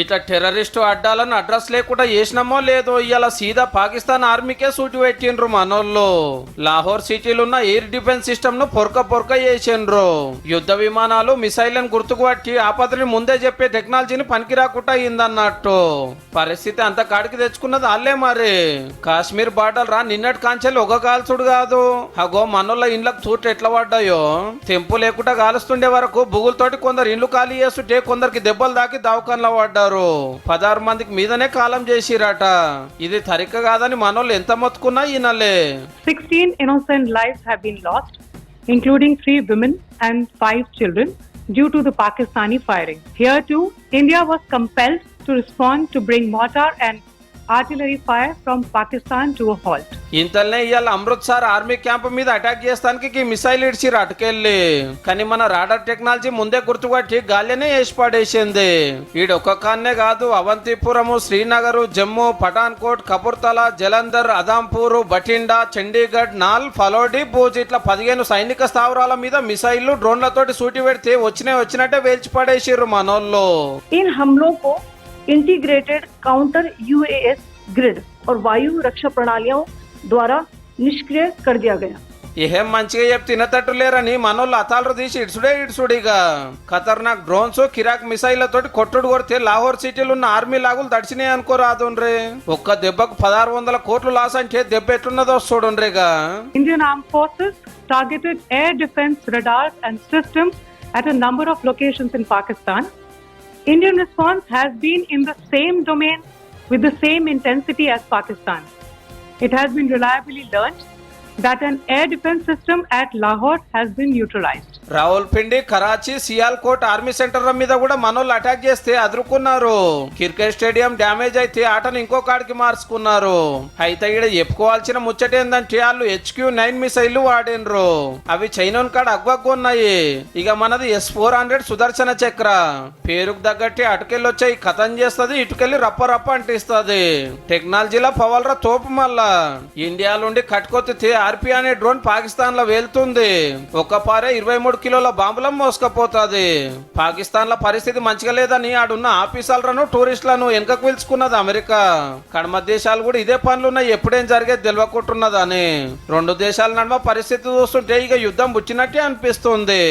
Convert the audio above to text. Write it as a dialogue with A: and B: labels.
A: ఇట్లా terrorist అడ్డాలను address లేకుండా చేసినామో లేదో ఇవాళ సీదా పాకిస్తాన్ ఆర్మీకే సూటి పెట్టిండ్రు మనోళ్ళు. లాహోర్ సిటీలో ఉన్న ఎయిర్ డిఫెన్స్ సిస్టమ్ ను పొరక చేసిండ్రు. యుద్ధ విమానాలు మిసైళ్లను గుర్తుకు పట్టి ఆపదని ముందే చెప్పే టెక్నాలజీని పనికి రాకుండా అయిందన్నట్టు. పరిస్థితి అంత కాడికి తెచ్చుకున్నది అల్లే మరి. కాశ్మీర్ బార్డర్ రా నిన్నటి కాంచెలు ఒక కాల్చుడు కాదు. అగో మనోళ్ళ ఇండ్లకు చూట్లు ఎట్లా పడ్డాయో. తెంపు లేకుండా కాలుస్తుండే వరకు బుగులతోటి కొందరు ఇండ్లు ఖాళీ చేస్తుంటే కొందరికి దెబ్బలు దాకి దవాఖానలో పడ్డారు. 16 మందికి మీదనే కాలం చేసిరట. ఇది తరిక కాదని మనోళ్ళు ఎంత మొత్తుకున్నా ఈనలే.
B: 16 innocent lives have been lost, including 3 women and 5 children, due to the Pakistani firing. Here too, India was compelled to respond to bring mortar and artillery fire from Pakistan to a halt.
A: ఇంతల్నే ఇవాళ Amritsar army camp మీద attack చేస్తానికి missile ఇడ్చిరు అటుకెళ్ళి. కానీ మన radar technology ముందే గుర్తుపట్టి గాలినే వేసి పడేసింది. ఈడొక్కనే కాదు, అవంతిపురము, శ్రీనగర్, జమ్మూ, పఠాన్కోట్, కపూర్తలా, జలంధర్, అదాంపూర్, బఠిండా, చండీగఢ్, నాల్, ఫలోడి, భూజ్ ఇట్లా 15 సైనిక స్థావరాల మీద మిసైళ్లు డ్రోన్లతోటి సూటి పెడితే వచ్చినట్టే వేల్చి పడేసిర్రు మనోళ్ళు.
C: इन हमलों को इंटीग्रेटेड काउंटर यूएस ग्रिड और वायु रक्षा प्रणालियों द्वारा निष्क्रिय कर दिया गया.
A: ఏం మంచిగా చెప్తే తినతట్టు లేరని మనోళ్ళు అతాలు తీసి ఇడుసుడిగా ఖతర్నాక్ డ్రోన్స్, కిరాక్ మిసైళ్లతోటి కొట్టుడు కొడితే లాహోర్ సిటీలో ఉన్న ఆర్మీ లాగులు తడిచినాయి అనుకోరాదుండ్రే. ఒక్క దెబ్బకు 1600 కోట్లు లాస్ అంటే దెబ్బ ఎట్లున్నదో చూడుండ్రేగా.
B: Indian Armed Forces targeted air defense radars and systems at a number of locations in Pakistan. Indian response has been in the same domain with the same intensity as Pakistan. It has been reliably learned that an air defense system at Lahore has been neutralized.
A: Rawalpindi, Karachi, Sialkot army సెంటర్ల మీద కూడా మనోళ్ళు attack చేస్తే అదురుకున్నారు. Cricket stadium damage అయితే ఆటను ఇంకో కాడికి మార్చుకున్నారు. అయితే ఇక్కడ చెప్పుకోవాల్సిన ముచ్చట ఏందంటే వాళ్ళు HQ-9 మిసైళ్లు వాడినరు. అవి చైనాన్ కాడ అగ్వగ్గున్నాయి. ఇక మనది S-400 సుదర్శన చక్ర. పేరుకు తగ్గట్టే అటుకెళ్ళి వచ్చాయి కథం చేస్తుంది, ఇటుకెళ్ళి రప్ప అంటిస్తుంది. టెక్నాలజీలో పవల్రా తోపు. మళ్ళా ఇండియాలోండి కట్టుకొత్తితే ఆర్పీ అనే డ్రోన్ పాకిస్తాన్ లో వెళ్తుంది. ఒక్క పారే 23 కిలోల బాంబులం మోసుకపోతుంది. పాకిస్తాన్ లో పరిస్థితి మంచిగా లేదని ఆడున్న ఆఫీసర్లను, టూరిస్టులను వెనకకు పిలుచుకున్నది అమెరికా. కడమ దేశాలు కూడా ఇదే పనులున్నాయి, ఎప్పుడేం జరిగేది తెలియకుంటున్నదని. 2 దేశాల నడుమ పరిస్థితి చూస్తుంటే ఇక యుద్ధం బుచ్చినట్టే అనిపిస్తుంది.